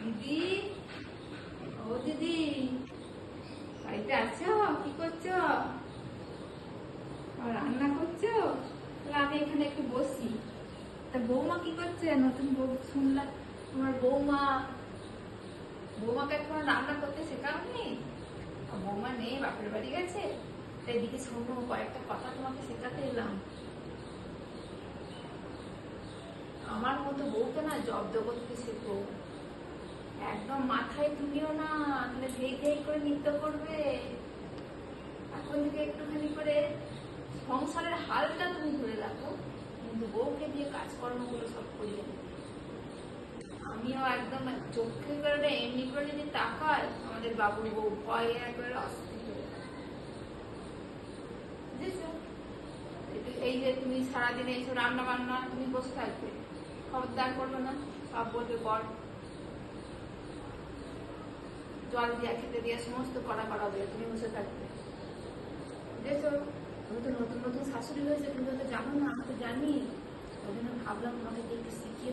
দিদি, ও দিদি, বাড়িতে আছো? কি করছো? রান্না করছো? তাহলে আমি এখানে একটু বসি। তা বৌমা কি করছে? নতুন বউ শুনলাম তোমার বৌমাকে এখন রান্না করতে শেখাওনি? বৌমা নেই, বাপের বাড়ি গেছে। এদিকে শোনো, কয়েকটা কথা তোমাকে শেখাতে এলাম। আমার মতো বউকে না জব্দ করতে শেখো। একদম মাথায় তুলিও না, তাহলে ধেই ধেই করে নৃত্য করবে। এখন থেকে একটুখানি করে সংসারের হালটা তুমি ধরে রাখো, কিন্তু বউকে দিয়ে কাজকর্মগুলো সব করিয়ে নেবে। আমিও একদম চোখে করে এমনি করে যদি তাকায় আমাদের বাবুর বউ ভয়ে একবারে অস্থির হয়ে যায়। বুঝেছো? এই যে তুমি সারাদিন এইসব রান্না বান্না তুমি বসে থাকবে, খবরদার করবে না। সব বলবে কর, জল দিয়া খেতে দিয়ে সমস্ত করা করাবে, তুমি বসে থাকবে। বুঝেছো? তুমি তো নতুন নতুন শাশুড়ি হয়েছে, তুমি তো জানো না, আমি তো জানি। ওই জন্য ভাবলাম তোমাকে একটু শিখিয়ে